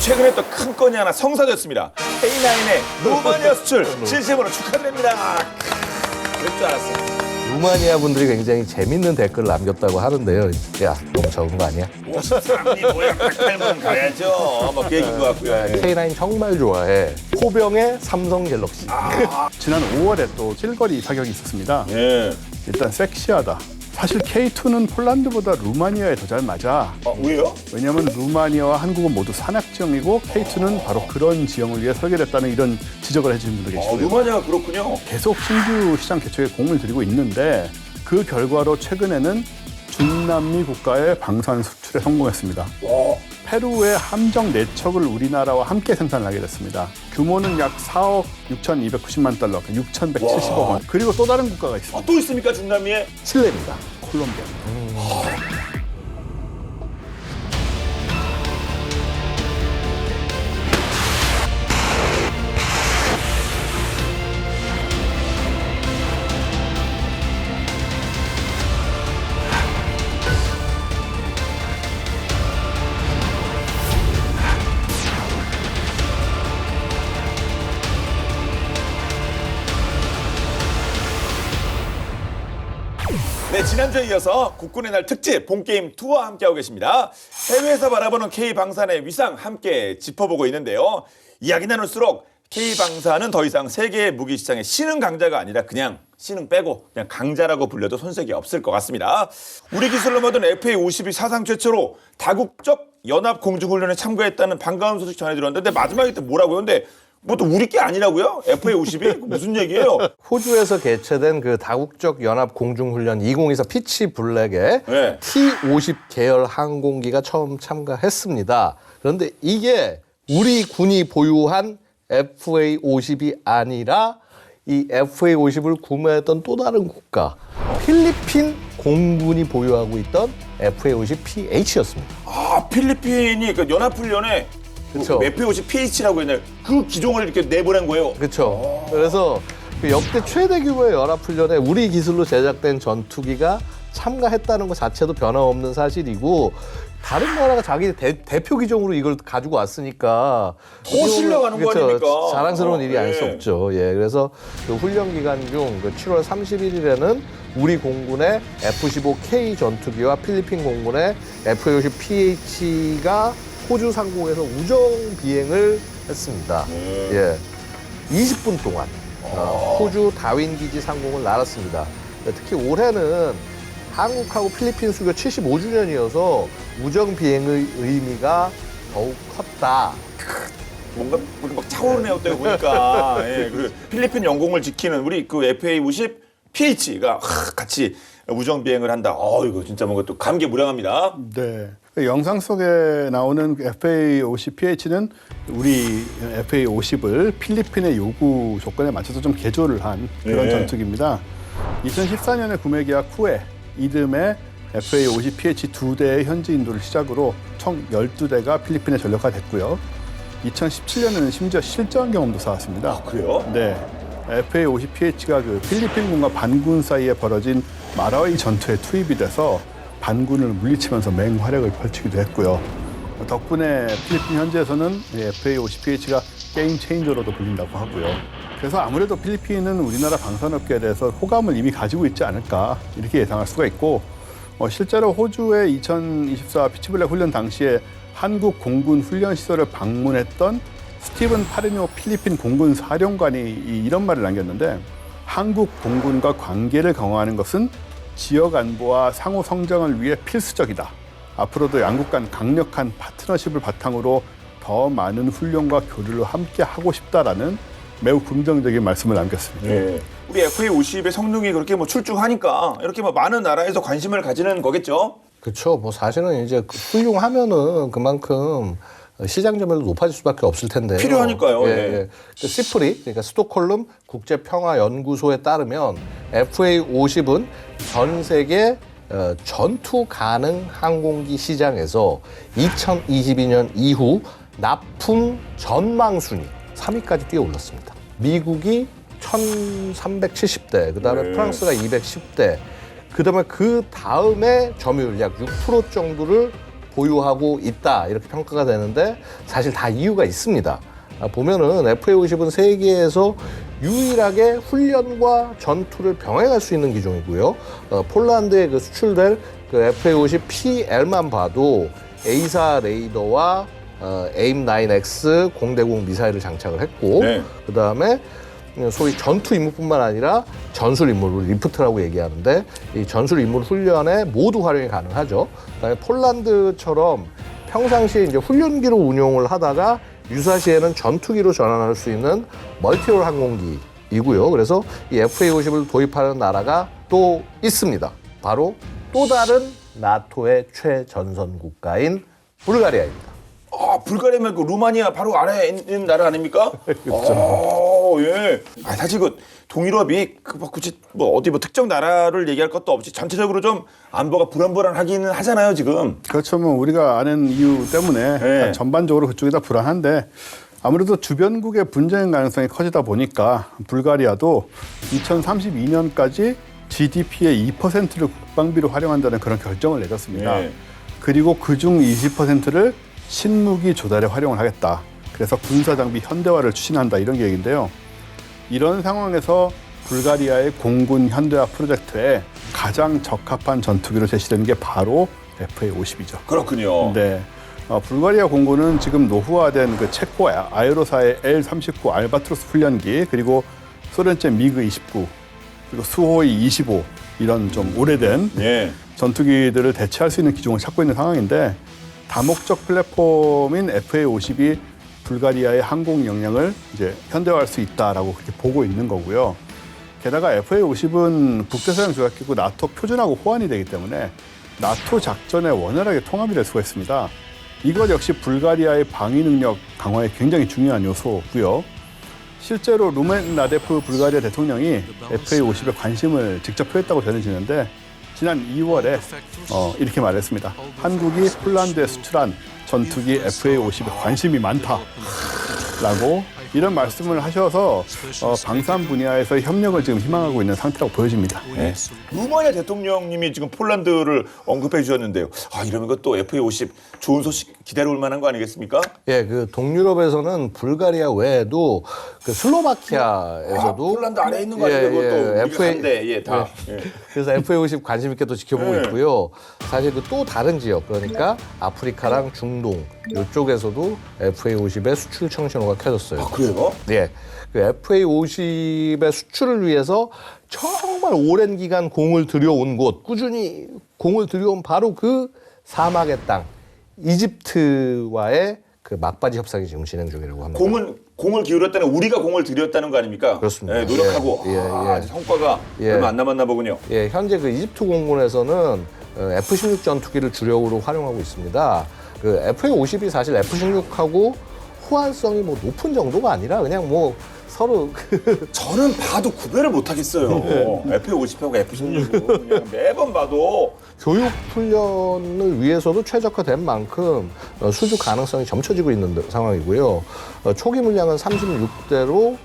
최근에 또 큰 건이 하나 성사됐습니다. K9의 루마니아 수출 진심으로 축하드립니다. 그럴 줄 알았어. 루마니아 분들이 굉장히 재밌는 댓글을 남겼다고 하는데요. 야, 너무 적은 거 아니야? 53이 뭐야, 108만 가야죠. 뭐 그 얘기인 것 같고요. K9 정말 좋아해. 포병의 삼성 갤럭시. 지난 5월에 또 찔거리 사격이 있었습니다. 예. 일단 섹시하다. 사실 K2는 폴란드보다 루마니아에 더 잘 맞아. 왜요? 왜냐하면 루마니아와 한국은 모두 산악 지형이고 K2는 바로 그런 지형을 위해 설계됐다는 이런 지적을 해주신 분도 계시고요. 루마니아가 그렇군요. 계속 신규 시장 개척에 공을 들이고 있는데 그 결과로 최근에는 중남미 국가의 방산 수출에 성공했습니다. 페루의 함정 4척을 우리나라와 함께 생산하게 됐습니다. 규모는 약 4억 6,290만 달러, 6,170억 원. 그리고 또 다른 국가가 있습니다. 또 있습니까, 중남미에? 칠레입니다. 콜롬비아. 네, 지난주에 이어서 국군의 날 특집 본게임 투어와 함께하고 계십니다. 해외에서 바라보는 K방산의 위상 함께 짚어보고 있는데요. 이야기 나눌수록 K방산은 더 이상 세계 무기 시장의 신흥 강자가 아니라 그냥 신흥 빼고 그냥 강자라고 불려도 손색이 없을 것 같습니다. 우리 기술로 모든 FA-52 사상 최초로 다국적 연합 공중훈련에 참가했다는 반가운 소식 전해드렸는데 마지막에 또 뭐라고요? 근데 뭐 또 우리 게 아니라고요? FA-52? 무슨 얘기예요? 호주에서 개최된 그 다국적 연합 공중훈련 2024 피치 블랙에 네. T-50 계열 항공기가 처음 참가했습니다. 그런데 이게 우리 군이 보유한 FA-50이 아니라 이 FA-50을 구매했던 또 다른 국가, 필리핀 공군이 보유하고 있던 FA-50PH였습니다. 아, 필리핀이 그 연합훈련에 그쵸. FA-50 PH라고 했나요? 그 기종을 이렇게 내보낸 거예요. 그렇죠. 그래서 그 역대 최대 규모의 연합훈련에 우리 기술로 제작된 전투기가 참가했다는 것 자체도 변함없는 사실이고 다른 나라가 자기 대표 기종으로 이걸 가지고 왔으니까 실려가는 거 그쵸. 아닙니까? 자랑스러운 일이 아닐 수 예. 없죠. 예, 그래서 그 훈련 기간 중 그 7월 31일에는 우리 공군의 F-15K 전투기와 필리핀 공군의 FA-50PH가 호주 상공에서 우정 비행을 했습니다. 예, 20분 동안 호주 다윈 기지 상공을 날았습니다. 특히 올해는 한국하고 필리핀 수교 75주년이어서 우정 비행의 의미가 더욱 컸다. 뭔가 막 차오르네요, 또 보니까. 예, 그리고 필리핀 영공을 지키는 우리 그 FA-50 PH가 같이 우정 비행을 한다. 이거 진짜 뭔가 또 감개무량합니다. 네. 그 영상 속에 나오는 FA-50PH는 우리 FA-50을 필리핀의 요구 조건에 맞춰서 좀 개조를 한 그런 네. 전투기입니다. 2014년에 구매 계약 후에 이듬해 FA-50PH 2대의 현지 인도를 시작으로 총 12대가 필리핀에 전력화됐고요. 2017년에는 심지어 실전 경험도 쌓았습니다. 그래요? 네. FA-50PH가 그 필리핀군과 반군 사이에 벌어진 마라위 전투에 투입이 돼서 반군을 물리치면서 맹활약을 펼치기도 했고요. 덕분에 필리핀 현지에서는 FA-50PH가 게임 체인저로도 불린다고 하고요. 그래서 아무래도 필리핀은 우리나라 방산업계에 대해서 호감을 이미 가지고 있지 않을까 이렇게 예상할 수가 있고 실제로 호주의 2024 피치블랙 훈련 당시에 한국 공군 훈련 시설을 방문했던 스티븐 파리뇨 필리핀 공군 사령관이 이런 말을 남겼는데 한국 공군과 관계를 강화하는 것은 지역 안보와 상호 성장을 위해 필수적이다. 앞으로도 양국 간 강력한 파트너십을 바탕으로 더 많은 훈련과 교류를 함께 하고 싶다라는 매우 긍정적인 말씀을 남겼습니다. 네. 우리 FA-50의 성능이 그렇게 뭐 출중하니까 이렇게 뭐 많은 나라에서 관심을 가지는 거겠죠? 그렇죠. 뭐 사실은 이제 훌륭하면은 그만큼 시장 점유율도 높아질 수밖에 없을 텐데요. 필요하니까요. 예, 네. 예. 그 시프리, 그러니까 스톡홀름 국제평화연구소에 따르면 FA-50은 전 세계 전투 가능 항공기 시장에서 2022년 이후 납품 전망 순위 3위까지 뛰어올랐습니다. 미국이 1,370대, 그다음에 네. 프랑스가 210대, 그다음에 그 다음에 점유율 약 6% 정도를 보유하고 있다 이렇게 평가가 되는데 사실 다 이유가 있습니다. 보면은 FA-50은 세계에서 유일하게 훈련과 전투를 병행할 수 있는 기종이고요. 폴란드에 그 수출될 그 FA-50 PL만 봐도 A4 레이더와 AIM-9X 공대공 미사일을 장착을 했고, 네. 그 다음에 소위 전투 임무뿐만 아니라 전술 임무를 리프트라고 얘기하는데 이 전술 임무 훈련에 모두 활용이 가능하죠. 그다음에 폴란드처럼 평상시에 이제 훈련기로 운용을 하다가 유사시에는 전투기로 전환할 수 있는 멀티롤 항공기이고요. 그래서 이 FA-50을 도입하는 나라가 또 있습니다. 바로 또 다른 나토의 최전선 국가인 불가리아입니다. 아, 불가리아면 그 루마니아 바로 아래에 있는 나라 아닙니까? 그렇죠. 예. 아, 사실 그 동유럽이 뭐 굳이 뭐 어디 뭐 특정 나라를 얘기할 것도 없이 전체적으로 좀 안보가 불안불안하기는 하잖아요, 지금. 그렇죠. 뭐 우리가 아는 이유 때문에 네. 전반적으로 그쪽이 다 불안한데 아무래도 주변국의 분쟁 가능성이 커지다 보니까 불가리아도 2032년까지 GDP의 2%를 국방비로 활용한다는 그런 결정을 내렸습니다. 네. 그리고 그중 20%를 신무기 조달에 활용을 하겠다. 그래서 군사장비 현대화를 추진한다 이런 계획인데요. 이런 상황에서 불가리아의 공군 현대화 프로젝트에 가장 적합한 전투기로 제시되는 게 바로 FA-50이죠. 그렇군요. 네. 불가리아 공군은 지금 노후화된 그 체코 아에로사의 L-39 알바트로스 훈련기 그리고 소련제 미그-29 그리고 수호이-25 이런 좀 오래된 예. 전투기들을 대체할 수 있는 기종을 찾고 있는 상황인데 다목적 플랫폼인 FA-50이 불가리아의 항공 역량을 이제 현대화할 수 있다라고 그렇게 보고 있는 거고요. 게다가 FA-50은 북대서양 조약기구 나토 표준하고 호환이 되기 때문에 나토 작전에 원활하게 통합이 될 수가 있습니다. 이것 역시 불가리아의 방위 능력 강화에 굉장히 중요한 요소고요. 실제로 루멘 라데프 불가리아 대통령이 FA-50에 관심을 직접 표했다고 전해지는데 지난 2월에 이렇게 말했습니다. 한국이 폴란드에 수출한 전투기 FA-50에 관심이 많다라고 이런 말씀을 하셔서 방산 분야에서 협력을 지금 희망하고 있는 상태라고 보여집니다. 네. 루마니아 대통령님이 지금 폴란드를 언급해 주셨는데요. 아, 이러면 그것도 FA-50 좋은 소식 기다려올 만한 거 아니겠습니까? 예, 그 동유럽에서는 불가리아 외에도 그 슬로바키아에서도 폴란드 아래에 있는 거 아니에요? 그것도 FA 예, 다. 예. 그래서 FA-50 관심 있게 또 지켜보고 있고요. 사실 그 또 다른 지역 그러니까 아프리카랑 중동 이쪽에서도 FA-50의 수출 청신호가 켜졌어요. 아, 그래요? 네, 그 FA-50의 수출을 위해서 정말 오랜 기간 공을 들여온 곳, 꾸준히 공을 들여온 바로 그 사막의 땅, 이집트와의 그 막바지 협상이 지금 진행 중이라고 합니다. 공을 기울였다는 우리가 공을 들였다는 거 아닙니까? 그렇습니다. 예, 노력하고 성과가 얼마 안 남았나 보군요. 예, 현재 그 이집트 공군에서는 F-16 전투기를 주력으로 활용하고 있습니다. 그 FA-50이 사실 F-16하고 호환성이 뭐 높은 정도가 아니라 그냥 뭐 서로 저는 봐도 구별을 못 하겠어요. FA-50하고 F-16은 그냥 매번 봐도 교육 훈련을 위해서도 최적화된 만큼 수주 가능성이 점쳐지고 있는 상황이고요. 초기 물량은 36대로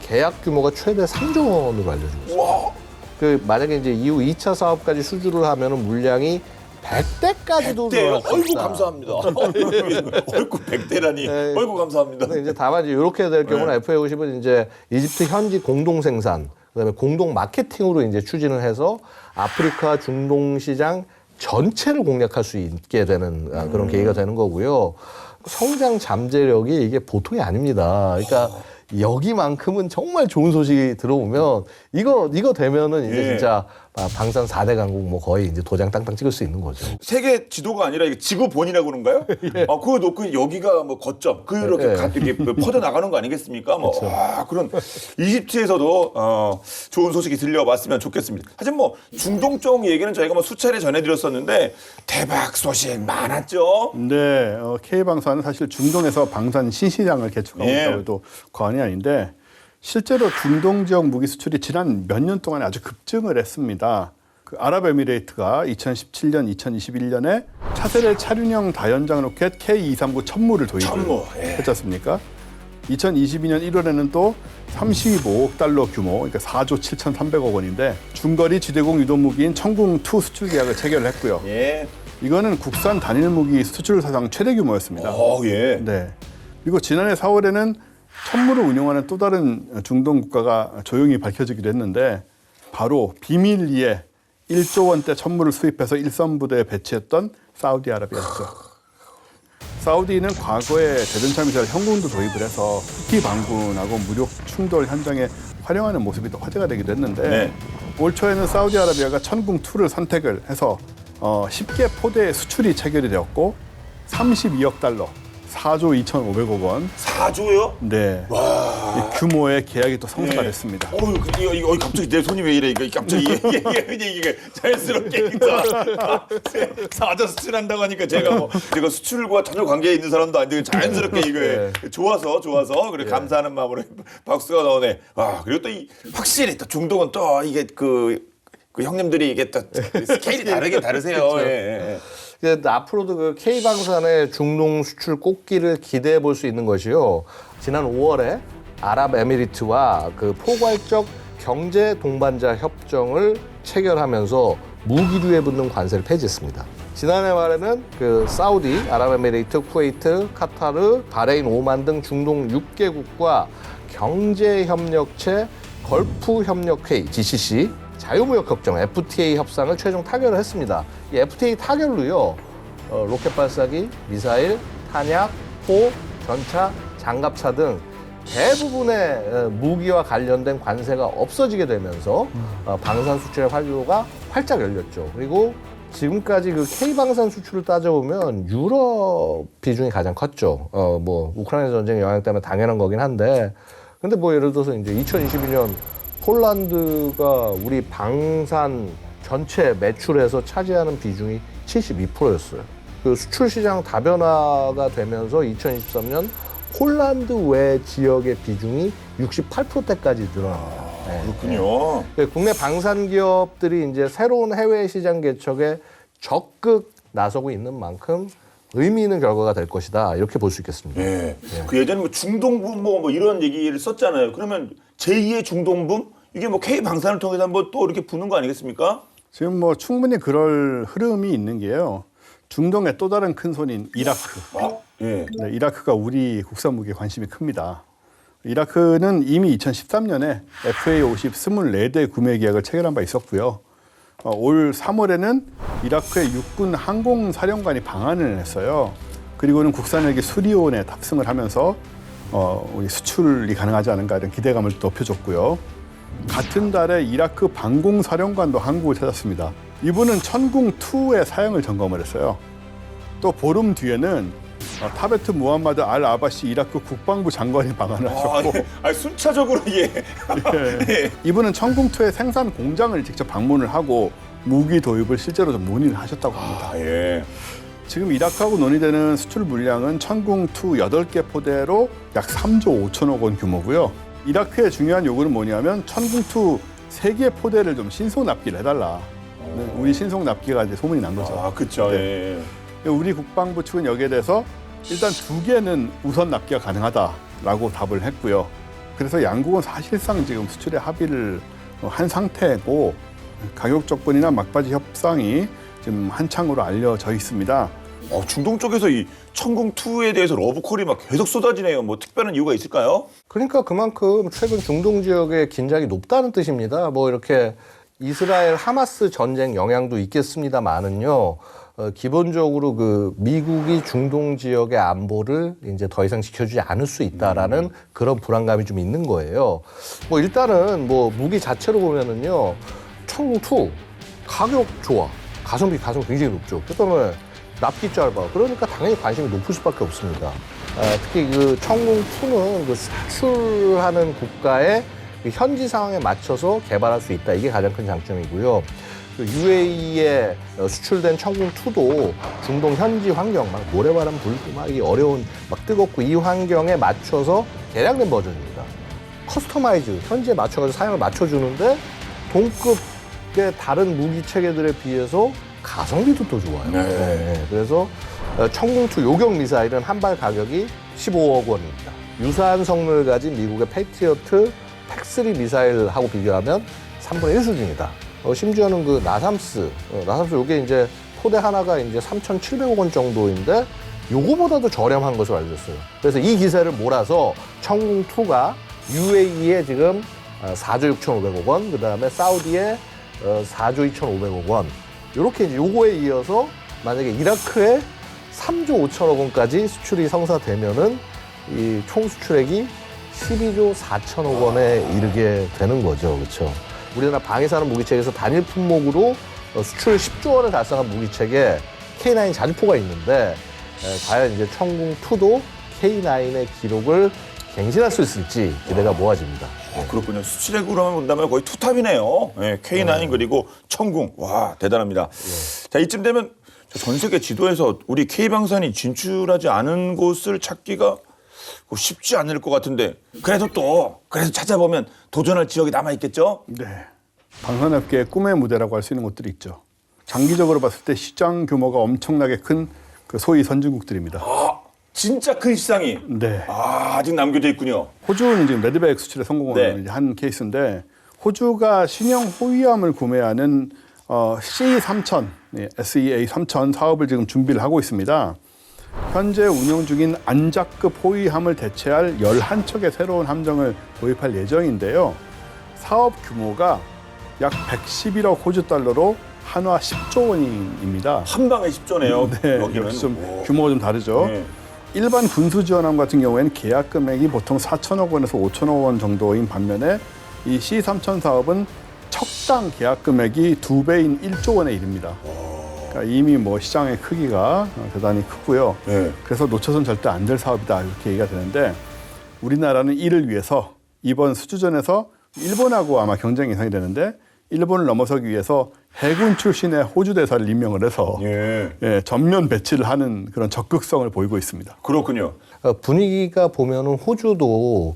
계약 규모가 최대 3조 원으로 알려지고 있습니다. 와, 그 만약에 이제 이후 2차 사업까지 수주를 하면은 물량이 100대까지도 100대. 늘어날 수 어이구 있다. 감사합니다. 어이구 100대라니. 어이구 감사합니다. 근데 이제 다만 이제 이렇게 될 경우는 FA-50은 이제 이집트 현지 공동 생산, 그다음에 공동 마케팅으로 이제 추진을 해서 아프리카 중동 시장 전체를 공략할 수 있게 되는 그런 계기가 되는 거고요. 성장 잠재력이 이게 보통이 아닙니다. 그러니까 여기만큼은 정말 좋은 소식이 들어오면 이거 되면은 이제 진짜 방산 4대 강국 뭐 거의 이제 도장 땅땅 찍을 수 있는 거죠. 세계 지도가 아니라 이게 지구 본이라고 그런가요? 아, 그거 놓고 여기가 뭐 거점, 그렇게 이렇게 퍼져 나가는 거 아니겠습니까? 뭐 그런 이집트에서도 좋은 소식이 들려왔으면 좋겠습니다. 하지만 뭐 중동 쪽 얘기는 저희가 뭐 수차례 전해드렸었는데 대박 소식 많았죠. 네, K방사는 사실 중동에서 방산 신시장을 개척하고 있다고 해도 과언이 아닌데 실제로 중동 지역 무기 수출이 지난 몇 년 동안 아주 급증을 했습니다. 그 아랍에미레이트가 2017년, 2021년에 차세대 차륜형 다연장 로켓 K239 천무를 도입을 했지 않습니까? 2022년 1월에는 또 35억 달러 규모, 그러니까 4조 7,300억 원인데 중거리 지대공 유도 무기인 청궁2 수출 계약을 체결을 했고요. 이거는 국산 단일 무기 수출 사상 최대 규모였습니다. 예. 네. 그리고 지난해 4월에는 천무를 운용하는 또 다른 중동 국가가 조용히 밝혀지기도 했는데 바로 비밀리에 1조 원대 천무를 수입해서 일선 부대에 배치했던 사우디아라비아였죠. 사우디는 과거에 대전차 미사일 형공도 도입을 해서 후티 반군하고 무력 충돌 현장에 활용하는 모습이 또 화제가 되기도 했는데 네. 올 초에는 사우디아라비아가 천궁2를 선택을 해서 10개 포대의 수출이 체결이 되었고 32억 달러, 4조 2,500억 원. 4조요? 네. 이 규모의 계약이 또 성사가 됐습니다. 이거 갑자기 내 손이 왜 이래? 이거 갑자기 이게 자연스럽게 사자 수출한다고 하니까 제가 수출과 전혀 관계 있는 사람도 아닌데 자연스럽게 이거 좋아서 그래 감사하는 마음으로 박수가 나오네. 그리고 또 확실히 또 중동은 또 이게 그 형님들이 이게 또 스케일이 다르세요. 앞으로도 그 K방산의 중동 수출 꽃길을 기대해 볼 수 있는 것이요. 지난 5월에 아랍에미리트와 그 포괄적 경제 동반자 협정을 체결하면서 무기류에 붙는 관세를 폐지했습니다. 지난해 말에는 그 사우디, 아랍에미리트, 쿠웨이트, 카타르, 바레인, 오만 등 중동 6개국과 경제협력체 걸프협력회의 GCC 자유무역협정 FTA 협상을 최종 타결을 했습니다. 이 FTA 타결로요, 로켓 발사기, 미사일, 탄약, 포, 전차, 장갑차 등 대부분의 무기와 관련된 관세가 없어지게 되면서 방산 수출의 활로가 활짝 열렸죠. 그리고 지금까지 그 K방산 수출을 따져보면 유럽 비중이 가장 컸죠. 우크라이나 전쟁의 영향 때문에 당연한 거긴 한데, 근데 예를 들어서 이제 2022년 폴란드가 우리 방산 전체 매출에서 차지하는 비중이 72%였어요. 그 수출 시장 다변화가 되면서 2023년 폴란드 외 지역의 비중이 68%대까지 늘어납니다. 그렇군요. 국내 방산 기업들이 이제 새로운 해외 시장 개척에 적극 나서고 있는 만큼 의미 있는 결과가 될 것이다, 이렇게 볼 수 있겠습니다. 그 예전에 중동붐 이런 얘기를 썼잖아요. 그러면 제2의 중동붐 이게 K 방산을 통해서 한번 또 이렇게 부는 거 아니겠습니까? 지금 충분히 그럴 흐름이 있는 게요. 중동의 또 다른 큰 손인 이라크. 네, 이라크가 우리 국산 무기에 관심이 큽니다. 이라크는 이미 2013년에 FA-50 24대 구매 계약을 체결한 바 있었고요. 올 3월에는 이라크의 육군 항공사령관이 방한을 했어요. 그리고는 국산 헬기 수리온에 탑승을 하면서 우리 수출이 가능하지 않은가 이런 기대감을 높여줬고요. 같은 달에 이라크 방공사령관도 한국을 찾았습니다. 이분은 천궁2의 사양을 점검을 했어요. 또 보름 뒤에는 타베트 무함마드 알 아바시 이라크 국방부 장관이 방한을 하셨고 순차적으로 이분은 천궁2의 생산 공장을 직접 방문을 하고 무기 도입을 실제로 좀 논의를 하셨다고 합니다. 지금 이라크하고 논의되는 수출 물량은 천궁2 8개 포대로 약 3조 5천억 원 규모고요. 이라크의 중요한 요구는 뭐냐면 천궁2 3개 포대를 좀 신속 납기를 해달라. 우리 신속 납기가 이제 소문이 난 거죠. 그렇죠. 우리 국방부 측은 여기에 대해서 일단 2개는 우선 납기가 가능하다라고 답을 했고요. 그래서 양국은 사실상 지금 수출에 합의를 한 상태고 가격 조건이나 막바지 협상이 지금 한창으로 알려져 있습니다. 중동 쪽에서 이 천궁2에 대해서 러브콜이 막 계속 쏟아지네요. 특별한 이유가 있을까요? 그러니까 그만큼 최근 중동 지역의 긴장이 높다는 뜻입니다. 이렇게 이스라엘 하마스 전쟁 영향도 있겠습니다만은요. 기본적으로 그 미국이 중동 지역의 안보를 이제 더 이상 지켜주지 않을 수 있다라는 그런 불안감이 좀 있는 거예요. 일단은 무기 자체로 보면은요. 천궁2 가격 좋아. 가성비 굉장히 높죠. 그다음에 납기 짧아. 그러니까 당연히 관심이 높을 수밖에 없습니다. 특히 그 천궁2는 그 수출하는 국가의 그 현지 상황에 맞춰서 개발할 수 있다. 이게 가장 큰 장점이고요. 그 UAE에 수출된 천궁2도 중동 현지 환경, 모래바람 불고 이 어려운 뜨겁고 이 환경에 맞춰서 개량된 버전입니다. 커스터마이즈, 현지에 맞춰가지고 사양을 맞춰주는데 동급의 다른 무기 체계들에 비해서 가성비도 또 좋아요. 그래서 천궁2 요격 미사일은 한 발 가격이 15억 원입니다. 유사한 성능을 가진 미국의 패트리어트 팩3 미사일하고 비교하면 3분의 1 수준이다. 심지어는 그 나삼스 요게 이제 포대 하나가 이제 3,700억 원 정도인데 요거보다도 저렴한 것으로 알려졌어요. 그래서 이 기세를 몰아서 청궁2가 UAE에 지금 4조 6,500억 원, 그 다음에 사우디에 4조 2,500억 원. 이렇게 이제 요거에 이어서 만약에 이라크에 3조 5천억 원까지 수출이 성사되면은 이 총 수출액이 12조 4천억 원에 이르게 되는 거죠. 그렇죠? 우리나라 방위산업 무기체계에서 단일 품목으로 수출 10조 원을 달성한 무기체계 K9 자주포가 있는데 과연 이제 청궁2도 K9의 기록을 갱신할 수 있을지 기대가 모아집니다. 그렇군요. 수출액으로만 본다면 거의 투탑이네요. 네, K9 그리고 청궁. 와, 대단합니다. 자, 이쯤 되면 전 세계 지도에서 우리 K방산이 진출하지 않은 곳을 찾기가 쉽지 않을 것 같은데 그래도 찾아보면 도전할 지역이 남아있겠죠? 네. 방산업계의 꿈의 무대라고 할 수 있는 곳들이 있죠. 장기적으로 봤을 때 시장 규모가 엄청나게 큰 그 소위 선진국들입니다. 진짜 큰 시장이 네. 아직 남겨져 있군요. 호주는 지금 레드백 수출에 성공을 네. 한 케이스인데 호주가 신형 호위함을 구매하는 CE3000, SEA3000 사업을 지금 준비를 하고 있습니다. 현재 운영 중인 안작급 호위함을 대체할 11척의 새로운 함정을 도입할 예정인데요. 사업 규모가 약 111억 호주 달러로 한화 10조 원입니다. 한 방에 10조네요. 네, 여기는. 역시 좀 규모가 좀 다르죠. 네. 일반 군수 지원함 같은 경우에는 계약 금액이 보통 4천억 원에서 5천억 원 정도인 반면에 이 C3000 사업은 척당 계약 금액이 2배인 1조 원에 이릅니다. 그러니까 이미 뭐 시장의 크기가 대단히 크고요. 네. 그래서 놓쳐서는 절대 안 될 사업이다 이렇게 얘기가 되는데 우리나라는 이를 위해서 이번 수주전에서 일본하고 아마 경쟁 예상이 되는데 일본을 넘어서기 위해서 해군 출신의 호주 대사를 임명을 해서 예. 전면 배치를 하는 그런 적극성을 보이고 있습니다. 그렇군요. 분위기가 보면은 호주도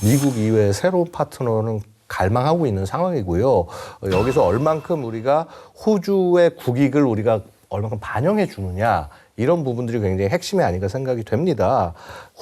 미국 이외의 새로운 파트너는 갈망하고 있는 상황이고요. 여기서 얼만큼 우리가 호주의 국익을 우리가 얼만큼 반영해 주느냐 이런 부분들이 굉장히 핵심이 아닌가 생각이 됩니다.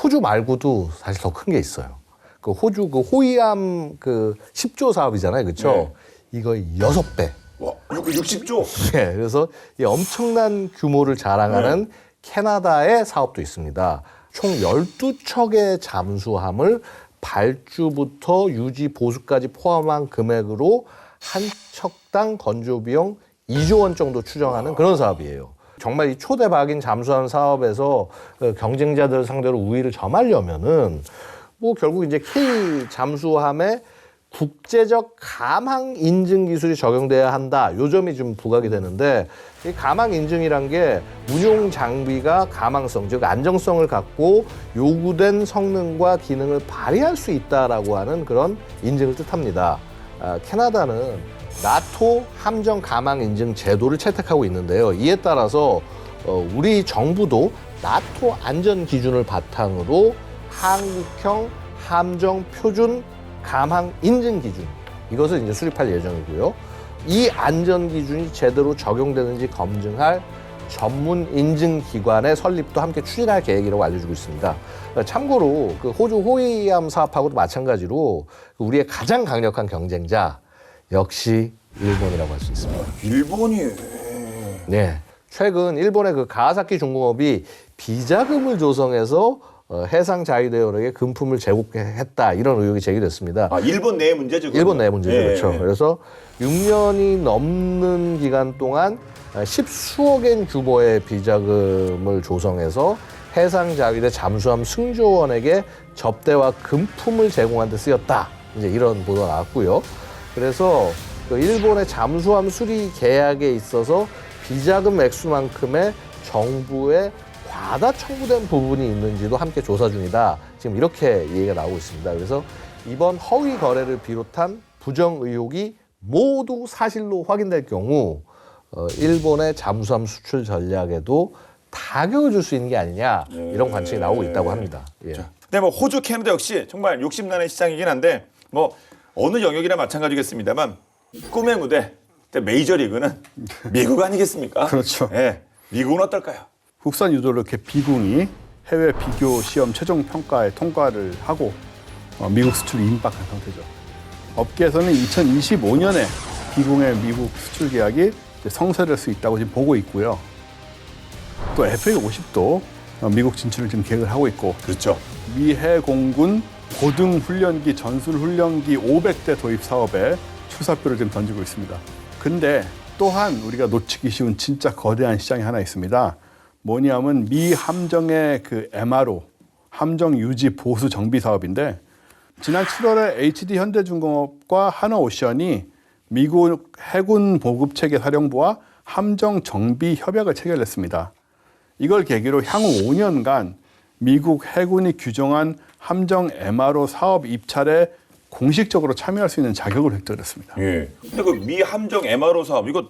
호주 말고도 사실 더 큰 게 있어요. 그 호주 그 호위함 그 10조 사업이잖아요, 그렇죠? 네. 이거 6배. 와, 60조. 네, 그래서 이 엄청난 규모를 자랑하는 캐나다의 사업도 있습니다. 총 12척의 잠수함을 발주부터 유지 보수까지 포함한 금액으로 한 척당 건조 비용 2조 원 정도 추정하는 그런 사업이에요. 정말 이 초대박인 잠수함 사업에서 경쟁자들 상대로 우위를 점하려면은 뭐 결국 이제 K 잠수함의 국제적 가망 인증 기술이 적용돼야 한다. 요 점이 좀 부각이 되는데 이 가망 인증이란 게 운용 장비가 가망성, 즉 안정성을 갖고 요구된 성능과 기능을 발휘할 수 있다라고 하는 그런 인증을 뜻합니다. 캐나다는 나토 함정 가망 인증 제도를 채택하고 있는데요. 이에 따라서 우리 정부도 나토 안전 기준을 바탕으로 한국형 함정 표준 가망 인증 기준 이것을 이제 수립할 예정이고요. 이 안전 기준이 제대로 적용되는지 검증할 전문 인증 기관의 설립도 함께 추진할 계획이라고 알려주고 있습니다. 참고로 그 호주 호위함 사업하고도 마찬가지로 우리의 가장 강력한 경쟁자 역시 일본이라고 할 수 있습니다. 일본이. 네, 최근 일본의 그 가와사키 중공업이 비자금을 조성해서 해상 자위대원에게 금품을 제공했다 이런 의혹이 제기됐습니다. 아, 일본 내 문제죠. 그건. 일본 내 문제죠. 예, 그렇죠. 예. 그래서 6년이 넘는 기간 동안 10수억엔 규모의 비자금을 조성해서 해상 자위대 잠수함 승조원에게 접대와 금품을 제공한 데 쓰였다. 이제 이런 보도가 나왔고요. 그래서 그 일본의 잠수함 수리 계약에 있어서 비자금 액수만큼의 정부의 과다 청구된 부분이 있는지도 함께 조사 중이다. 지금 이렇게 얘기가 나오고 있습니다. 그래서 이번 허위 거래를 비롯한 부정 의혹이 모두 사실로 확인될 경우 일본의 잠수함 수출 전략에도 타격을 줄 수 있는 게 아니냐 이런 관측이 나오고 있다고 합니다. 예. 근데 뭐 호주, 캐나다 역시 정말 욕심나는 시장이긴 한데 뭐 어느 영역이나 마찬가지겠습니다만 꿈의 무대, 메이저리그는 미국 아니겠습니까? 그렇죠. 예, 미국은 어떨까요? 국산 유도로 이렇게 비궁이 해외 비교 시험 최종 평가에 통과를 하고 미국 수출이 임박한 상태죠. 업계에서는 2025년에 비궁의 미국 수출 계약이 이제 성사될 수 있다고 지금 보고 있고요. 또 FA-50도 미국 진출을 지금 계획을 하고 있고, 그렇죠. 미 해공군 고등훈련기 전술훈련기 500대 도입 사업에 출사표를 지금 던지고 있습니다. 근데 또한 우리가 놓치기 쉬운 진짜 거대한 시장이 하나 있습니다. 뭐냐면 미 함정의 그 MRO, 함정 유지 보수 정비 사업인데, 지난 7월에 HD 현대중공업과 한화오션이 미국 해군 보급체계 사령부와 함정 정비 협약을 체결했습니다. 이걸 계기로 향후 5년간 미국 해군이 규정한 함정 MRO 사업 입찰에 공식적으로 참여할 수 있는 자격을 획득했습니다. 예. 근데 그 미 함정 MRO 사업 이거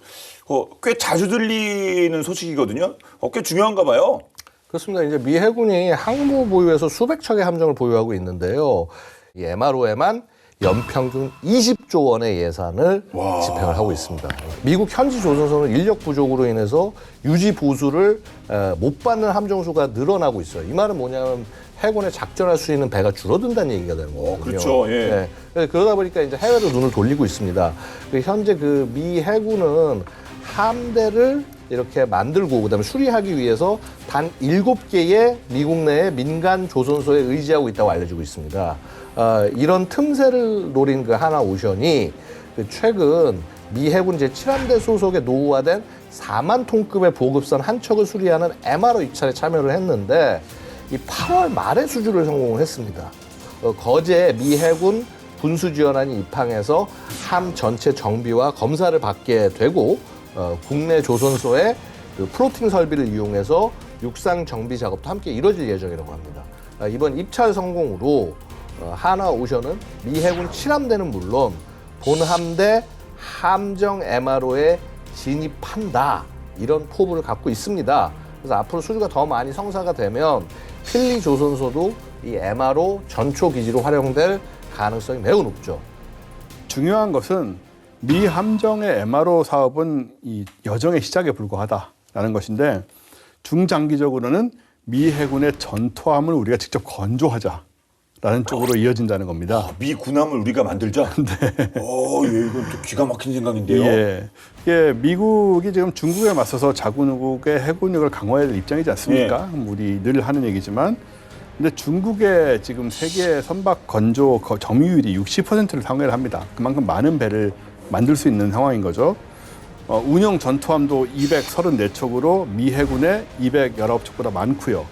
꽤 자주 들리는 소식이거든요. 꽤 중요한가 봐요. 그렇습니다. 이제 미 해군이 항모 보유에서 수백 척의 함정을 보유하고 있는데요. 이 MRO에만 연평균 20조 원의 예산을 집행을 하고 있습니다. 미국 현지 조선소는 인력 부족으로 인해서 유지 보수를 못 받는 함정수가 늘어나고 있어요. 이 말은 뭐냐면 해군에 작전할 수 있는 배가 줄어든다는 얘기가 되는 거거든요. 그렇죠. 예. 네. 그러다 보니까 이제 해외로 눈을 돌리고 있습니다. 현재 그 미 해군은 함대를 이렇게 만들고 그다음에 수리하기 위해서 단 7개의 미국 내의 민간 조선소에 의지하고 있다고 알려지고 있습니다. 이런 틈새를 노린 그 한화오션이 최근 미 해군 제7함대 소속에 노후화된 4만 톤급의 보급선 한 척을 수리하는 MRO 입찰에 참여를 했는데 이 8월 말에 수주를 성공을 했습니다. 거제 미 해군 군수지원안이 입항해서 함 전체 정비와 검사를 받게 되고 국내 조선소의 그 플로팅 설비를 이용해서 육상 정비 작업도 함께 이뤄질 예정이라고 합니다. 이번 입찰 성공으로 한화오션은 미 해군 7함대는 물론 본함대 함정 MRO에 진입한다, 이런 포부를 갖고 있습니다. 그래서 앞으로 수주가 더 많이 성사가 되면 필리 조선소도 이 MRO 전초 기지로 활용될 가능성이 매우 높죠. 중요한 것은 미 함정의 MRO 사업은 이 여정의 시작에 불과하다라는 것인데, 중장기적으로는 미 해군의 전투함을 우리가 직접 건조하자라는 쪽으로 이어진다는 겁니다. 미 군함을 우리가 만들자. 네. 예, 이건 또 기가 막힌 생각인데요. 예. 이게 미국이 지금 중국에 맞서서 자국의 해군력을 강화해야 될 입장이지 않습니까? 우리 늘 하는 얘기지만. 근데 중국의 지금 세계 선박 건조 점유율이 60%를 상회를 합니다. 그만큼 많은 배를 만들 수 있는 상황인 거죠. 운영 전투함도 234척으로 미 해군의 219척보다 많고요.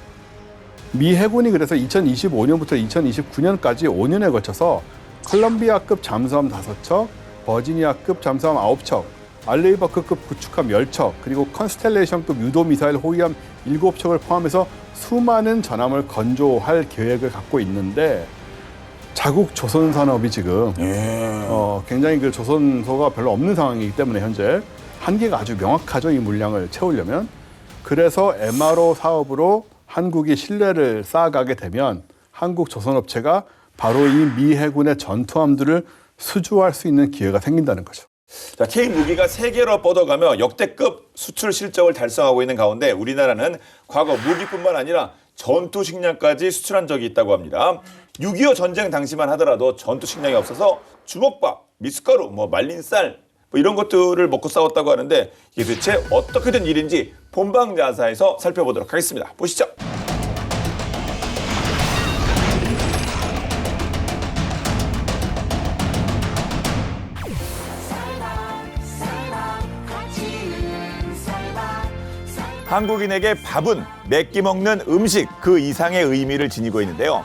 미 해군이 그래서 2025년부터 2029년까지 5년에 걸쳐서 컬럼비아급 잠수함 5척, 버지니아급 잠수함 9척, 알레이버크급 구축함 10척, 그리고 컨스텔레이션급 유도미사일 호위함 7척을 포함해서 수많은 전함을 건조할 계획을 갖고 있는데, 자국 조선산업이 지금 굉장히 그 조선소가 별로 없는 상황이기 때문에 현재 한계가 아주 명확하죠, 이 물량을 채우려면. 그래서 MRO 사업으로 한국이 신뢰를 쌓아가게 되면 한국 조선업체가 바로 이 미 해군의 전투함들을 수주할 수 있는 기회가 생긴다는 거죠. 자, K 무기가 세계로 뻗어가며 역대급 수출 실적을 달성하고 있는 가운데 우리나라는 과거 무기뿐만 아니라 전투 식량까지 수출한 적이 있다고 합니다. 6.25 전쟁 당시만 하더라도 전투 식량이 없어서 주먹밥, 미숫가루, 말린 쌀 이런 것들을 먹고 싸웠다고 하는데, 이게 도대체 어떻게 된 일인지 본방야사에서 살펴보도록 하겠습니다. 보시죠. 한국인에게 밥은 맵기 먹는 음식 그 이상의 의미를 지니고 있는데요.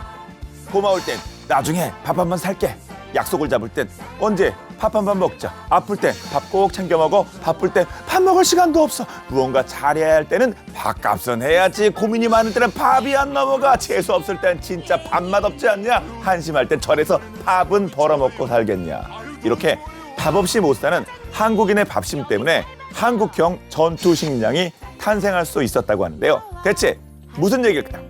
고마울 땐 나중에 밥 한 번 살게. 약속을 잡을 땐 언제 밥 한 번 먹자. 아플 땐 밥 꼭 챙겨 먹어. 바쁠 땐 밥 먹을 시간도 없어. 무언가 잘해야 할 때는 밥값은 해야지. 고민이 많을 때는 밥이 안 넘어가. 재수 없을 땐 진짜 밥맛 없지 않냐. 한심할 땐 절에서 밥은 벌어먹고 살겠냐. 이렇게 밥 없이 못 사는 한국인의 밥심 때문에 한국형 전투 식량이 탄생할 수 있었다고 하는데요. 대체 무슨 얘기일까요?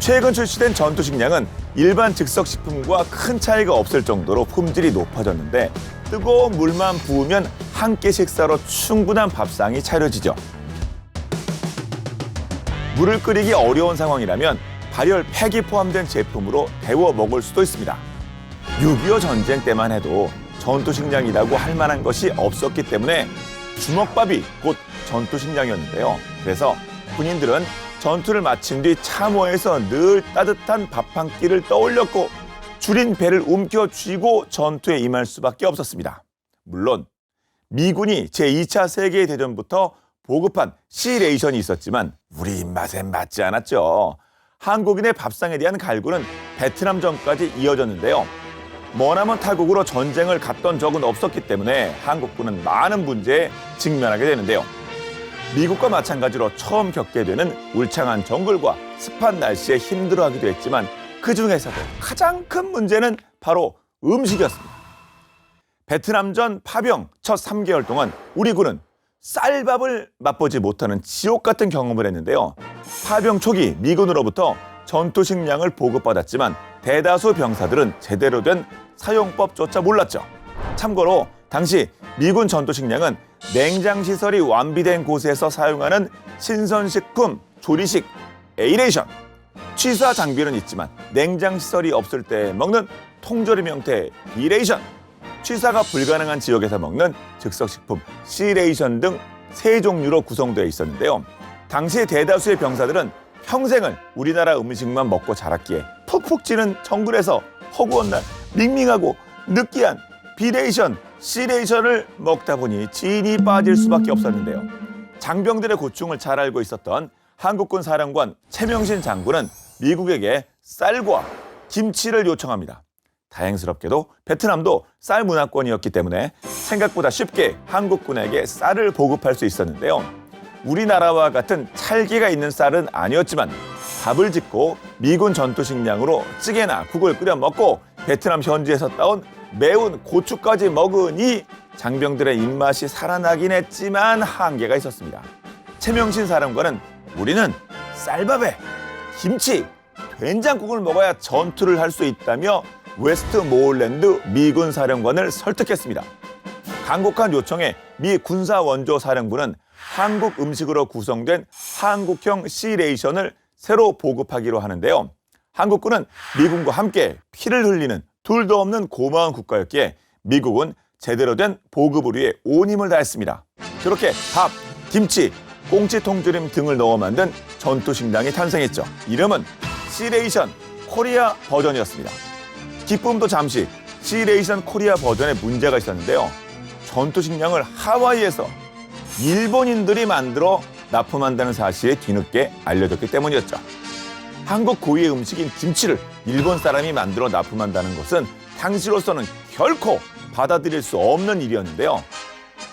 최근 출시된 전투식량은 일반 즉석식품과 큰 차이가 없을 정도로 품질이 높아졌는데 뜨거운 물만 부으면 한 끼 식사로 충분한 밥상이 차려지죠. 물을 끓이기 어려운 상황이라면 발열 팩이 포함된 제품으로 데워 먹을 수도 있습니다. 6.25 전쟁 때만 해도 전투식량이라고 할 만한 것이 없었기 때문에 주먹밥이 곧 전투식량이었는데요. 그래서 군인들은 전투를 마친 뒤 참호에서 늘 따뜻한 밥 한 끼를 떠올렸고 줄인 배를 움켜쥐고 전투에 임할 수밖에 없었습니다. 물론 미군이 제2차 세계대전부터 보급한 C레이션이 있었지만 우리 입맛엔 맞지 않았죠. 한국인의 밥상에 대한 갈구는 베트남전까지 이어졌는데요. 머나먼 타국으로 전쟁을 갔던 적은 없었기 때문에 한국군은 많은 문제에 직면하게 되는데요. 미국과 마찬가지로 처음 겪게 되는 울창한 정글과 습한 날씨에 힘들어하기도 했지만 그중에서도 가장 큰 문제는 바로 음식이었습니다. 베트남전 파병 첫 3개월 동안 우리 군은 쌀밥을 맛보지 못하는 지옥 같은 경험을 했는데요. 파병 초기 미군으로부터 전투식량을 보급받았지만 대다수 병사들은 제대로 된 사용법조차 몰랐죠. 참고로 당시 미군 전투식량은 냉장시설이 완비된 곳에서 사용하는 신선식품, 조리식, A레이션, 취사 장비는 있지만 냉장시설이 없을 때 먹는 통조림 형태의 B레이션, 취사가 불가능한 지역에서 먹는 즉석식품 C레이션 등 3종류로 구성되어 있었는데요. 당시 대다수의 병사들은 평생을 우리나라 음식만 먹고 자랐기에 푹푹 찌는 정글에서 허구한 날 밍밍하고 느끼한 B레이션, C레이션을 먹다 보니 진이 빠질 수밖에 없었는데요. 장병들의 고충을 잘 알고 있었던 한국군 사령관 최명신 장군은 미국에게 쌀과 김치를 요청합니다. 다행스럽게도 베트남도 쌀 문화권이었기 때문에 생각보다 쉽게 한국군에게 쌀을 보급할 수 있었는데요. 우리나라와 같은 찰기가 있는 쌀은 아니었지만 밥을 짓고 미군 전투식량으로 찌개나 국을 끓여 먹고 베트남 현지에서 따온 매운 고추까지 먹으니 장병들의 입맛이 살아나긴 했지만 한계가 있었습니다. 최명신 사령관은 우리는 쌀밥에 김치, 된장국을 먹어야 전투를 할 수 있다며 웨스트모어랜드 미군 사령관을 설득했습니다. 간곡한 요청에 미 군사원조 사령부는 한국 음식으로 구성된 한국형 C레이션을 새로 보급하기로 하는데요. 한국군은 미군과 함께 피를 흘리는 둘도 없는 고마운 국가였기에 미국은 제대로 된 보급을 위해 온 힘을 다했습니다. 그렇게 밥, 김치, 꽁치 통조림 등을 넣어 만든 전투식량이 탄생했죠. 이름은 C레이션 코리아 버전이었습니다. 기쁨도 잠시 C레이션 코리아 버전에 문제가 있었는데요. 전투식량을 하와이에서 일본인들이 만들어 납품한다는 사실이 뒤늦게 알려졌기 때문이었죠. 한국 고유의 음식인 김치를 일본 사람이 만들어 납품한다는 것은 당시로서는 결코 받아들일 수 없는 일이었는데요.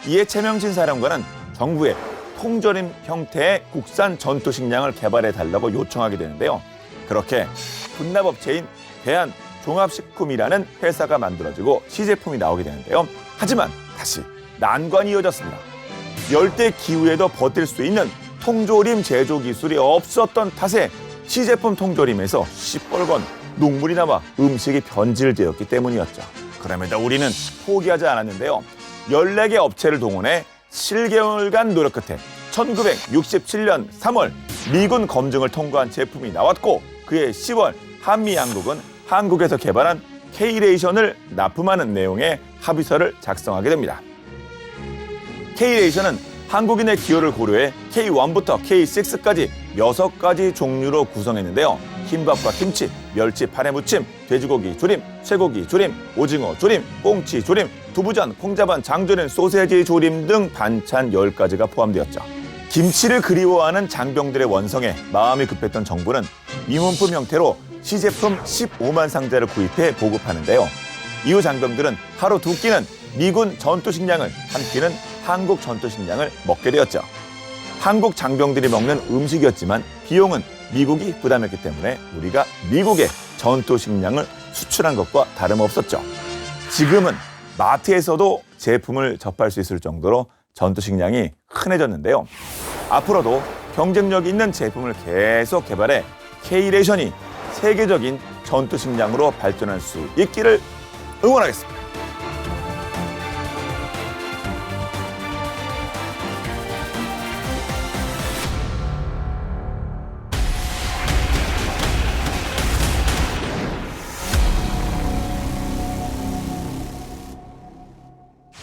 이에 최명신 사령관은 정부에 통조림 형태의 국산 전투식량을 개발해달라고 요청하게 되는데요. 그렇게 분납업체인 대한종합식품이라는 회사가 만들어지고 시제품이 나오게 되는데요. 하지만 다시 난관이 이어졌습니다. 열대 기후에도 버틸 수 있는 통조림 제조 기술이 없었던 탓에 시제품 통조림에서 시뻘건 녹물이 나와 음식이 변질되었기 때문이었죠. 그럼에도 우리는 포기하지 않았는데요. 14개 업체를 동원해 7개월간 노력 끝에 1967년 3월 미군 검증을 통과한 제품이 나왔고 그해 10월 한미양국은 한국에서 개발한 K레이션을 납품하는 내용의 합의서를 작성하게 됩니다. K레이션은 한국인의 기호를 고려해 K1부터 K6까지 6가지 종류로 구성했는데요. 흰밥과 김치, 멸치 파래 무침, 돼지고기 조림, 쇠고기 조림, 오징어 조림, 꽁치 조림, 두부전, 콩자반, 장조림, 소세지 조림 등 반찬 10가지가 포함되었죠. 김치를 그리워하는 장병들의 원성에 마음이 급했던 정부는 이문품 형태로 시제품 15만 상자를 구입해 보급하는데요. 이후 장병들은 하루 2끼는 미군 전투식량을, 한 끼는 한국 전투식량을 먹게 되었죠. 한국 장병들이 먹는 음식이었지만 비용은 미국이 부담했기 때문에 우리가 미국에 전투식량을 수출한 것과 다름없었죠. 지금은 마트에서도 제품을 접할 수 있을 정도로 전투식량이 흔해졌는데요. 앞으로도 경쟁력 있는 제품을 계속 개발해 K레이션이 세계적인 전투 식량으로 발전할 수 있기를 응원하겠습니다.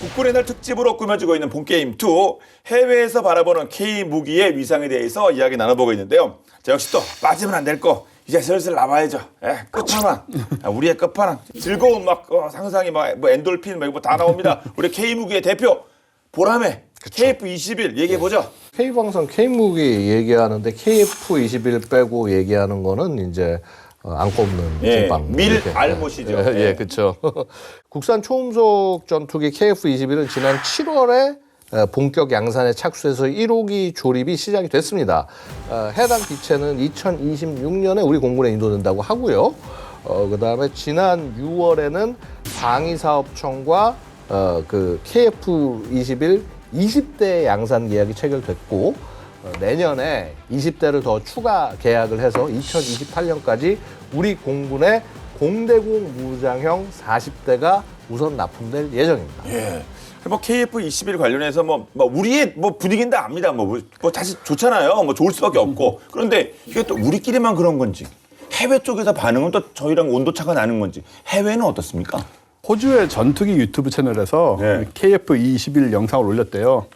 국군의 날 특집으로 꾸며지고 있는 본게임2 해외에서 바라보는 K무기의 위상에 대해서 이야기 나눠보고 있는데요. 자, 역시 또 빠지면 안 될 거 이제 슬슬 나와야죠. 끝판왕. 우리의 끝판왕. 즐거운 막 상상이 막 뭐 엔돌핀 뭐 다 나옵니다. 우리 K무기의 대표 보람의 KF-21 얘기해보죠. K방산 K무기 얘기하는데 KF-21 빼고 얘기하는 거는 이제 안 꼽는 찐빵. 밀 이렇게. 알못이죠. 예, 그렇죠. 국산 초음속 전투기 KF-21은 지난 7월에 본격 양산에 착수해서 1호기 조립이 시작이 됐습니다. 해당 기체는 2026년에 우리 공군에 인도된다고 하고요. 그다음에 지난 6월에는 방위사업청과 그 KF-21 20대 양산 계약이 체결됐고 내년에 20대를 더 추가 계약을 해서 2028년까지 우리 공군의 공대공 무장형 40대가 우선 납품될 예정입니다. 예. 뭐 KF-21 관련해서 뭐 우리의 뭐 분위기인데 압니다. 뭐 사실 좋잖아요. 뭐 좋을 수밖에 없고. 그런데 이게 또 우리끼리만 그런 건지 해외 쪽에서 반응은 또 저희랑 온도차가 나는 건지 해외는 어떻습니까? 호주의 전투기 유튜브 채널에서 네. KF-21 영상을 올렸대요.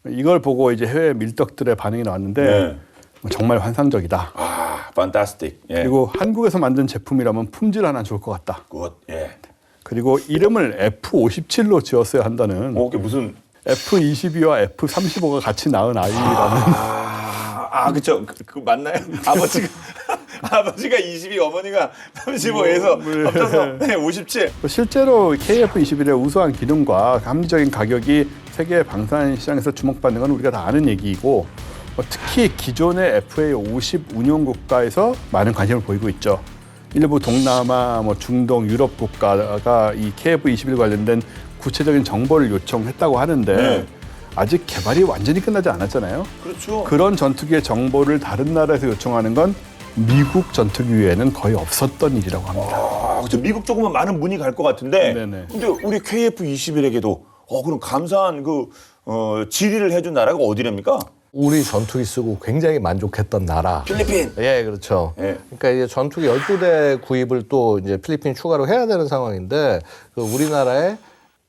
이걸 보고 이제 해외 밀떡들의 반응이 나왔는데 네. 정말 환상적이다. 아, 판타스틱. 예. 그리고 한국에서 만든 제품이라면 품질 하나 좋을 것 같다. 굿. 예. 그리고 이름을 F-57로 지었어야 한다는 그게 무슨 F-22와 F-35가 같이 낳은 아이라는 그쵸. 그 맞나요? 아버지가 22, 어머니가 35에서 합쳐서 57. 실제로 KF-21의 우수한 기능과 합리적인 가격이 세계 방산 시장에서 주목받는 건 우리가 다 아는 얘기이고 특히 기존의 FA-50 운용 국가에서 많은 관심을 보이고 있죠. 일부 동남아, 중동, 유럽 국가가 이 KF-21 관련된 구체적인 정보를 요청했다고 하는데 네. 아직 개발이 완전히 끝나지 않았잖아요. 그렇죠. 그런 전투기의 정보를 다른 나라에서 요청하는 건 미국 전투기 외에는 거의 없었던 일이라고 합니다. 그렇죠. 미국 쪽으면 많은 문의 갈 것 같은데. 네네. 근데 우리 KF-21에게도 그럼 감사한 질의를 해준 나라가 어디랍니까? 우리 전투기 쓰고 굉장히 만족했던 나라. 필리핀. 예, 그렇죠. 예. 그러니까 이제 전투기 12대 구입을 또 이제 필리핀 추가로 해야 되는 상황인데 그 우리나라의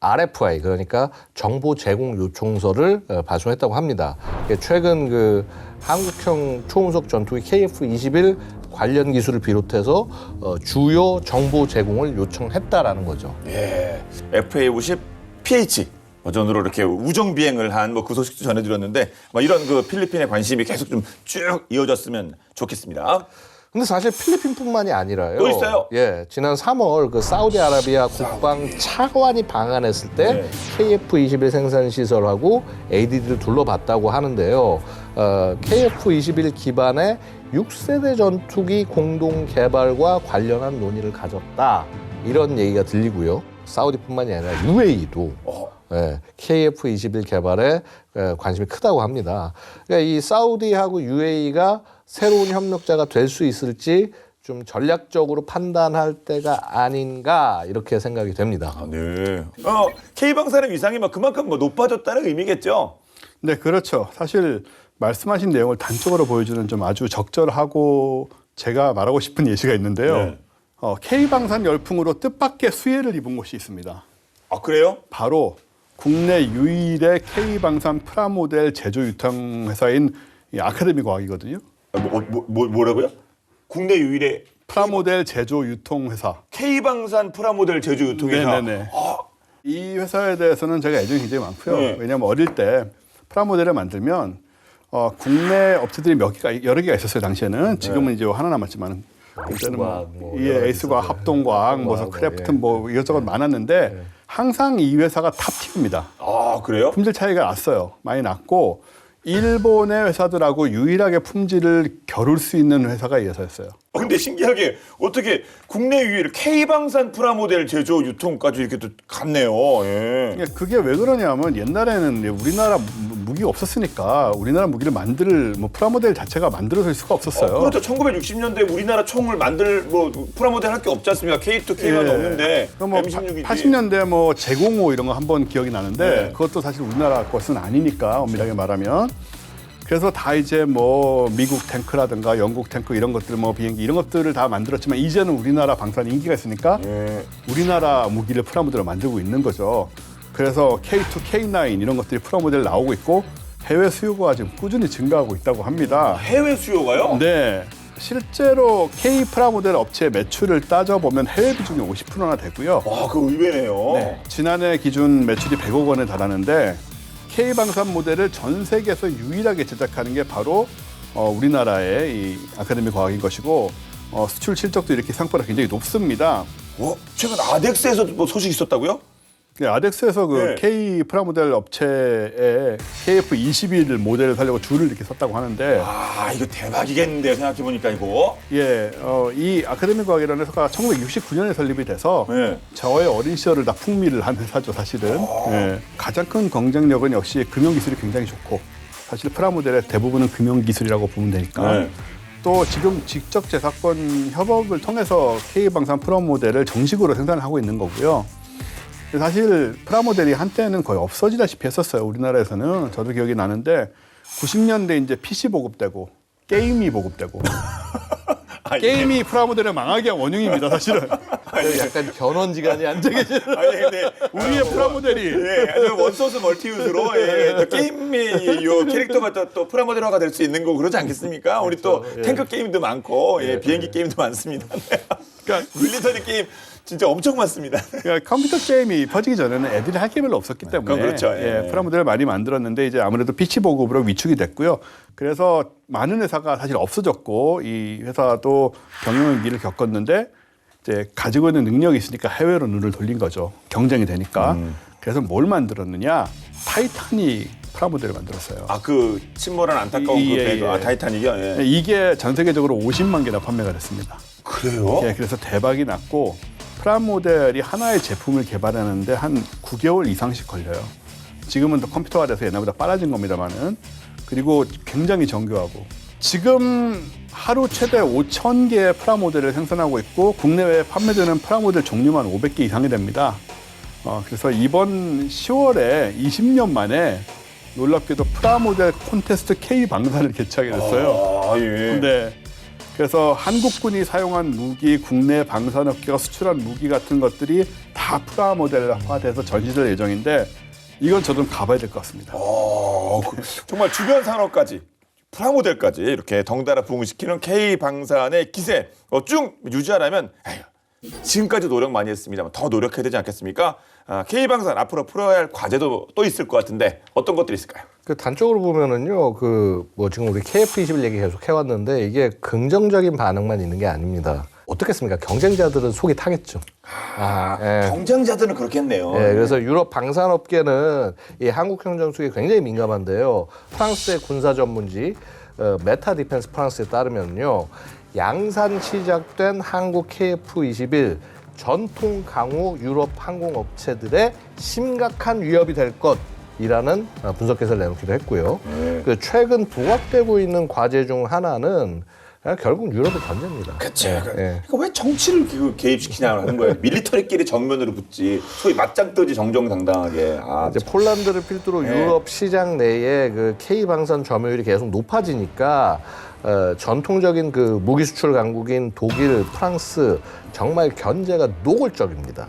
RFI 그러니까 정보 제공 요청서를 발송했다고 합니다. 최근 그 한국형 초음속 전투기 KF-21 관련 기술을 비롯해서 주요 정보 제공을 요청했다라는 거죠. 예. FA-50 PH 버전으로 이렇게 우정 비행을 한 그 소식도 전해드렸는데 이런 그 필리핀의 관심이 계속 좀 쭉 이어졌으면 좋겠습니다. 근데 사실 필리핀뿐만이 아니라요. 또 있어요? 예, 지난 3월 그 사우디아라비아 국방 차관이 방한했을 때 네. KF-21 생산 시설하고 ADD를 둘러봤다고 하는데요. KF-21 기반의 6세대 전투기 공동 개발과 관련한 논의를 가졌다. 이런 얘기가 들리고요. 사우디뿐만이 아니라 UAE도 KF-21 개발에 관심이 크다고 합니다. 그러니까 이 사우디하고 UAE가 새로운 협력자가 될 수 있을지 좀 전략적으로 판단할 때가 아닌가 이렇게 생각이 됩니다. 네. K방산의 위상이 그만큼 높아졌다는 의미겠죠? 네, 그렇죠. 사실 말씀하신 내용을 단적으로 보여주는 좀 아주 적절하고 제가 말하고 싶은 예시가 있는데요. 네. K방산 열풍으로 뜻밖의 수혜를 입은 곳이 있습니다. 아, 그래요? 바로 국내 유일의 K방산 프라모델 제조 유통 회사인 아카데미 과학이거든요. 뭐라고요? 국내 유일의 프라모델 제조 유통 회사. K방산 프라모델 제조 유통회사. 네네네. 이 회사에 대해서는 제가 애정이 굉장히 많고요. 네. 왜냐하면 어릴 때 프라모델을 만들면 국내 업체들이 여러 개가 있었어요 당시에는. 지금은 이제 하나 남았지만 그때는 에이스과학, 합동과학, 크래프튼 이것저것 많았는데 항상 이 회사가 탑티어입니다. 아, 그래요? 품질 차이가 났어요. 많이 났고 일본의 회사들하고 유일하게 품질을 겨룰 수 있는 회사가 이 회사였어요. 근데 신기하게 어떻게 국내 유일 K방산 프라모델 제조 유통까지 이렇게 또 갔네요. 예. 그게 왜 그러냐면 옛날에는 우리나라 무기가 없었으니까 우리나라 무기를 만들 프라모델 자체가 만들어질 수가 없었어요. 그렇죠. 1960년대 우리나라 총을 만들 프라모델 할 게 없지 않습니까? K2, K1은 없는데 M16이지. 80년대 제공호 이런 거 한번 기억이 나는데 네. 그것도 사실 우리나라 것은 아니니까 엄밀하게 말하면. 그래서 다 이제 미국 탱크라든가 영국 탱크 이런 것들 비행기 이런 것들을 다 만들었지만 이제는 우리나라 방산 인기가 있으니까 우리나라 무기를 프라모델로 만들고 있는 거죠. 그래서 K2, K9 이런 것들이 프라모델 나오고 있고 해외 수요가 지금 꾸준히 증가하고 있다고 합니다. 해외 수요가요? 네. 실제로 K 프라모델 업체 매출을 따져보면 해외 비중이 50%나 되고요. 와, 그거 의외네요. 네. 지난해 기준 매출이 100억 원에 달하는데 K방산 모델을 전 세계에서 유일하게 제작하는 게 바로 우리나라의 이 아카데미 과학인 것이고 수출 실적도 이렇게 생각보다 굉장히 높습니다. 최근 아덱스에서도 소식이 있었다고요? 네, 아덱스에서 네. K 프라모델 업체에 KF-21 모델을 살려고 줄을 이렇게 섰다고 하는데 이거 대박이겠는데요. 생각해보니까 이거. 이 아카데미 과학이라는 회사가 1969년에 설립이 돼서 네. 저의 어린 시절을 다 풍미를 한 회사죠, 사실은. 가장 큰 경쟁력은 역시 금융기술이 굉장히 좋고 사실 프라모델의 대부분은 금융기술이라고 보면 되니까 네. 또 지금 직접 제작권 협업을 통해서 K방산 프라모델을 정식으로 생산을 하고 있는 거고요. 사실 프라모델이 한때는 거의 없어지다시피 했었어요. 우리나라에서는. 저도 기억이 나는데 90년대 이제 PC 보급되고 게임이 보급되고 게임이 프라모델의 망하기가 원흉입니다. 사실은. 약간 견원지간이 앉아 계시는. 근데 우리의 프라모델이 원소스 멀티유즈로 게임의 요 캐릭터가 또 프라모델화가 될 수 있는 거 그러지 않겠습니까? 우리 또 탱크 게임도 많고 비행기 게임도 많습니다. 그러니까 밀리터리 게임 진짜 엄청 많습니다. 그러니까 컴퓨터 게임이 퍼지기 전에는 애들이 할 게 별로 없었기 때문에 그렇죠. 프라모델을 많이 만들었는데 이제 아무래도 PC 보급으로 위축이 됐고요. 그래서 많은 회사가 사실 없어졌고 이 회사도 경영위기를 겪었는데 이제 가지고 있는 능력이 있으니까 해외로 눈을 돌린 거죠. 경쟁이 되니까. 그래서 뭘 만들었느냐? 타이타닉 프라모델을 만들었어요. 그 침몰한 안타까운 그 배가 타이타닉이요? 이게 전 세계적으로 50만 개나 판매가 됐습니다. 그래요? 그래서 대박이 났고 프라모델이 하나의 제품을 개발하는데 한 9개월 이상씩 걸려요. 지금은 더 컴퓨터화돼서 옛날보다 빨라진 겁니다만은. 그리고 굉장히 정교하고 지금 하루 최대 5,000개의 프라모델을 생산하고 있고 국내외에 판매되는 프라모델 종류만 500개 이상이 됩니다. 그래서 이번 10월에 20년 만에 놀랍게도 프라모델 콘테스트 K방산을 개최하게 됐어요. 네. 그래서 한국군이 사용한 무기, 국내 방산업계가 수출한 무기 같은 것들이 다 프라모델화돼서 전시될 예정인데 이건 저도 가봐야 될 것 같습니다. 정말 주변 산업까지 프라모델까지 이렇게 덩달아 부흥시키는 K방산의 기세 쭉 유지하려면 지금까지 노력 많이 했습니다만 더 노력해야 되지 않겠습니까? K방산 앞으로 풀어야 할 과제도 또 있을 것 같은데 어떤 것들이 있을까요? 그 단적으로 보면은요, 지금 우리 KF-21 얘기 계속 해왔는데 이게 긍정적인 반응만 있는 게 아닙니다. 어떻겠습니까? 경쟁자들은 속이 타겠죠. 경쟁자들은 그렇겠네요. 그래서 유럽 방산업계는 이 한국 경쟁수에 굉장히 민감한데요. 프랑스의 군사 전문지 메타 디펜스 프랑스에 따르면요, 양산 시작된 한국 KF-21 전통 강호 유럽 항공업체들의 심각한 위협이 될 것이라는 분석 결과를 내놓기도 했고요. 그 최근 부각되고 있는 과제 중 하나는 결국 유럽의 견제입니다. 그렇죠. 그러니까 왜 정치를 개입시키냐는 거예요. 밀리터리끼리 정면으로 붙지. 소위 맞짱 뜨지 정정당당하게. 이제 폴란드를 필두로 유럽 시장 내에 그 K 방산 점유율이 계속 높아지니까 전통적인 그 무기 수출 강국인 독일, 프랑스 정말 견제가 노골적입니다.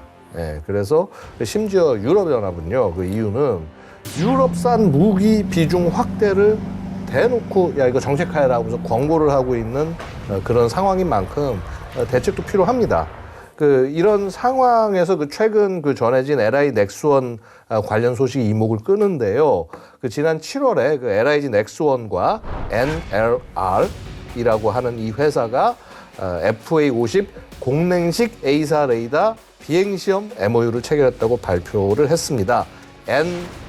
그래서 심지어 유럽연합은요, 그 이유는 유럽산 무기 비중 확대를 대놓고 이거 정책하라고 해서 권고를 하고 있는 그런 상황인 만큼 대책도 필요합니다. 이런 상황에서 최근 전해진 LI 넥스원 관련 소식이 이목을 끄는데요. 지난 7월에 LIG 넥스원과 NLR이라고 하는 이 회사가 FA-50 공랭식 A사 레이더 비행시험 MOU를 체결했다고 발표를 했습니다.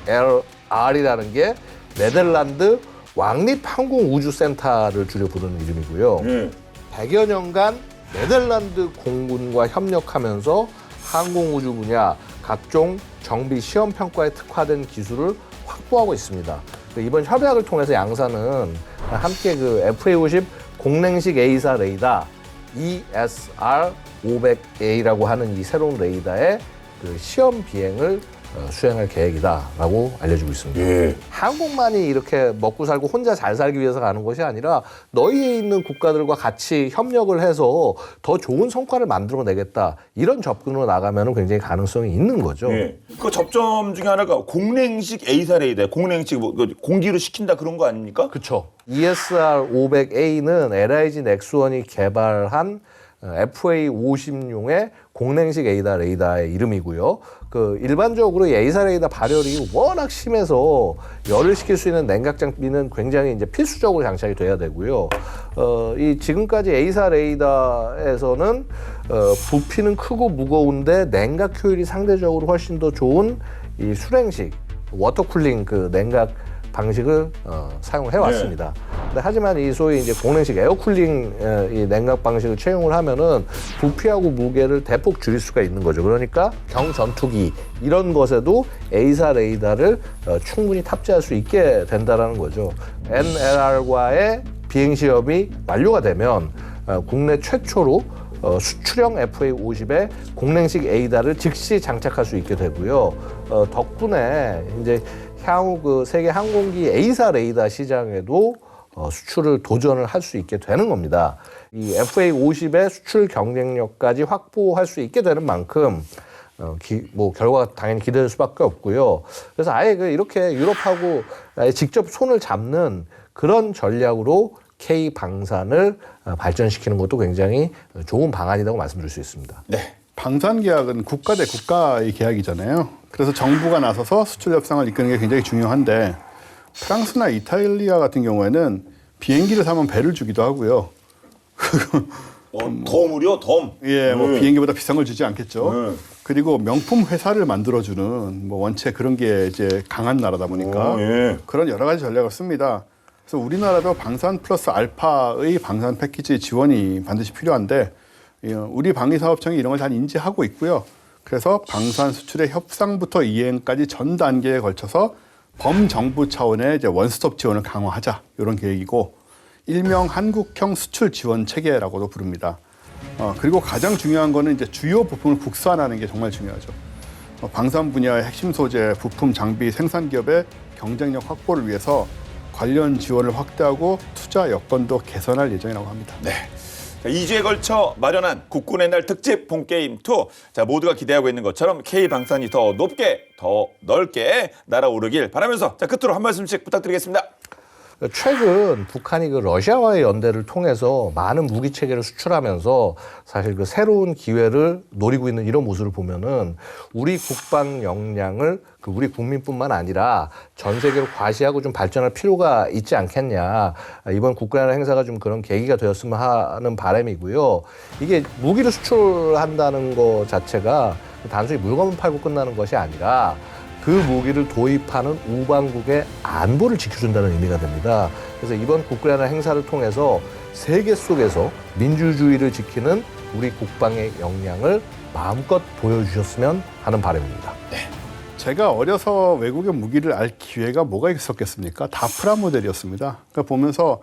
NLR이라는 게 네덜란드 왕립항공우주센터를 줄여 부르는 이름이고요. 100여 년간 네덜란드 공군과 협력하면서 항공우주 분야 각종 정비 시험 평가에 특화된 기술을 확보하고 있습니다. 이번 협약을 통해서 양사는 함께 그 FA50 공랭식 A사 레이더 ESR-500A라고 하는 이 새로운 레이더의 그 시험 비행을 수행할 계획이다라고 알려지고 있습니다. 예. 한국만이 이렇게 먹고 살고 혼자 잘 살기 위해서 가는 것이 아니라 너희에 있는 국가들과 같이 협력을 해서 더 좋은 성과를 만들어내겠다. 이런 접근으로 나가면 굉장히 가능성이 있는 거죠. 예. 그 접점 중에 하나가 공랭식 A사 레이더, 공랭식 뭐 공기로 시킨다 그런 거 아닙니까? 그렇죠. ESR-500A는 LIG 넥스원이 개발한 FA50용의 공랭식 에이사 레이더의 이름이고요. 그 일반적으로 이 에이사 레이더 발열이 워낙 심해서 열을 식힐 수 있는 냉각 장비는 굉장히 이제 필수적으로 장착이 돼야 되고요. 이 지금까지 에이사 레이더에서는 부피는 크고 무거운데 냉각 효율이 상대적으로 훨씬 더 좋은 이 수랭식 워터쿨링 그 냉각 방식을 사용을 해왔습니다. 근데 하지만 이 소위 이제 공랭식 에어쿨링 이 냉각 방식을 채용을 하면은 부피하고 무게를 대폭 줄일 수가 있는 거죠. 그러니까 경전투기 이런 것에도 에이사 레이더를 충분히 탑재할 수 있게 된다라는 거죠. NLR과의 비행 시험이 완료가 되면 국내 최초로 수출형 FA50에 공랭식 에이다를 즉시 장착할 수 있게 되고요. 덕분에 이제 향후 그 세계 항공기 A사 레이더 시장에도 수출을 도전을 할 수 있게 되는 겁니다. 이 FA50의 수출 경쟁력까지 확보할 수 있게 되는 만큼 뭐 결과가 당연히 기대될 수밖에 없고요. 그래서 아예 이렇게 유럽하고 아예 직접 손을 잡는 그런 전략으로 K 방산을 발전시키는 것도 굉장히 좋은 방안이라고 말씀드릴 수 있습니다. 네. 방산 계약은 국가 대 국가의 계약이잖아요. 그래서 정부가 나서서 수출 협상을 이끄는 게 굉장히 중요한데 프랑스나 이탈리아 같은 경우에는 비행기를 사면 배를 주기도 하고요. 덤을요, 덤. 예, 뭐 비행기보다 비싼 걸 주지 않겠죠. 그리고 명품 회사를 만들어주는 뭐 원체 그런 게 이제 강한 나라다 보니까 예. 그런 여러 가지 전략을 씁니다. 그래서 우리나라도 방산 플러스 알파의 방산 패키지 지원이 반드시 필요한데 우리 방위사업청이 이런 걸 잘 인지하고 있고요. 그래서 방산 수출의 협상부터 이행까지 전 단계에 걸쳐서 범정부 차원의 이제 원스톱 지원을 강화하자 이런 계획이고 일명 한국형 수출 지원 체계라고도 부릅니다. 그리고 가장 중요한 거는 이제 주요 부품을 국산화하는 게 정말 중요하죠. 방산 분야의 핵심 소재, 부품, 장비, 생산 기업의 경쟁력 확보를 위해서 관련 지원을 확대하고 투자 여건도 개선할 예정이라고 합니다. 네. 자, 2주에 걸쳐 마련한 국군의 날 특집 본게임 2. 자, 모두가 기대하고 있는 것처럼 K방산이 더 높게, 더 넓게 날아오르길 바라면서 자, 끝으로 한 말씀씩 부탁드리겠습니다. 최근 북한이 그 러시아와의 연대를 통해서 많은 무기 체계를 수출하면서 사실 그 새로운 기회를 노리고 있는 이런 모습을 보면은 우리 국방 역량을 그 우리 국민뿐만 아니라 전 세계로 과시하고 좀 발전할 필요가 있지 않겠냐. 이번 국군의 행사가 좀 그런 계기가 되었으면 하는 바람이고요. 이게 무기를 수출한다는 것 자체가 단순히 물건만 팔고 끝나는 것이 아니라 그 무기를 도입하는 우방국의 안보를 지켜준다는 의미가 됩니다. 그래서 이번 국군의 행사를 통해서 세계 속에서 민주주의를 지키는 우리 국방의 역량을 마음껏 보여주셨으면 하는 바람입니다. 제가 어려서 외국의 무기를 알 기회가 뭐가 있었겠습니까? 다 프라모델이었습니다. 그러니까 보면서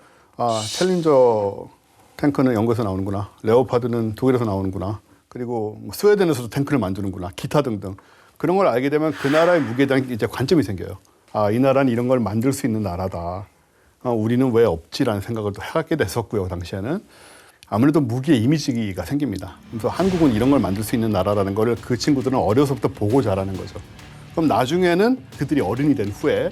챌린저 탱크는 영국에서 나오는구나. 레오파드는 독일에서 나오는구나. 그리고 뭐 스웨덴에서도 탱크를 만드는구나. 기타 등등. 그런 걸 알게 되면 그 나라의 무기에 대한 이제 관점이 생겨요. 이 나라는 이런 걸 만들 수 있는 나라다. 우리는 왜 없지라는 생각을 또 해갖게 됐었고요. 당시에는. 아무래도 무기의 이미지가 생깁니다. 그래서 한국은 이런 걸 만들 수 있는 나라라는 거를 그 친구들은 어려서부터 보고 자라는 거죠. 그럼 나중에는 그들이 어른이 된 후에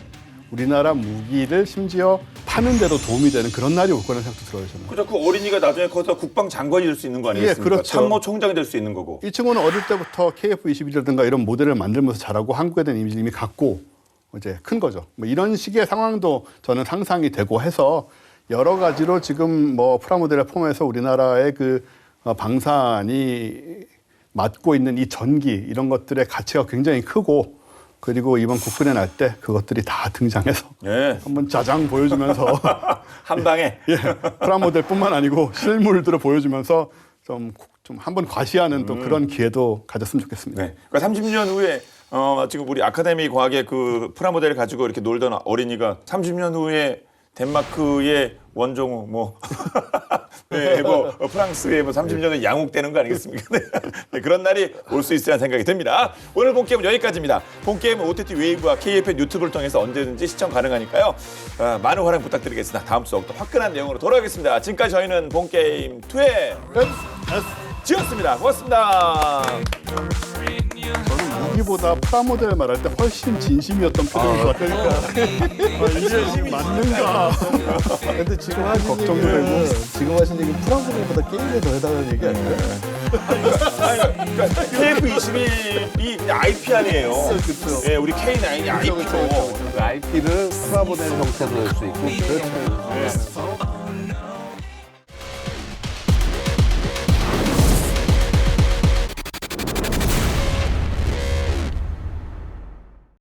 우리나라 무기를 심지어 파는 데도 도움이 되는 그런 날이 올 거라는 생각도 들어요, 저는. 그렇죠. 그 어린이가 나중에 커서 국방장관이 될 수 있는 거 아니겠습니까? 예, 그렇죠. 참모총장이 될 수 있는 거고. 이 친구는 어릴 때부터 KF-21이라든가 이런 모델을 만들면서 자라고 한국에 대한 이미지를 이미 갖고 이제 큰 거죠. 뭐 이런 식의 상황도 저는 상상이 되고 해서 여러 가지로 지금 뭐 프라모델을 포함해서 우리나라의 그 방산이 맡고 있는 이 전기 이런 것들의 가치가 굉장히 크고 그리고 이번 국군의 날 때 그것들이 다 등장해서 예. 한번 짜장 보여주면서 한 방에. 예, 프라모델뿐만 아니고 실물들을 보여주면서 좀 한번 과시하는 또 그런 기회도 가졌으면 좋겠습니다. 네. 그러니까 30년 후에 지금 우리 아카데미 과학의 그 프라모델을 가지고 이렇게 놀던 어린이가 30년 후에 덴마크의 원종우 네, 프랑스의 30년 후에 양욱되는 거 아니겠습니까? 네, 그런 날이 올 수 있으리라는 생각이 듭니다. 오늘 본게임은 여기까지입니다. 본게임은 OTT 웨이브와 KFN 유튜브를 통해서 언제든지 시청 가능하니까요. 많은 활용 부탁드리겠습니다. 다음 수업 또 화끈한 내용으로 돌아오겠습니다. 지금까지 저희는 본게임 2의 지였습니다. 고맙습니다. 저는 무기보다 프라모델 말할 때 훨씬 진심이었던 표정인 것 같으니까 이게 맞는가. 근데 지금 하신 걱정도 얘기는 되고. 지금 하신 얘기는 프랑스보다 게임에 더 해당하는 얘기 아니에요? 그러니까 KF21이 그냥 IP 아니에요. 그쵸. 네, 우리 K9이 IP고. IP를 프라모델 형태로 할 수 있고. 네.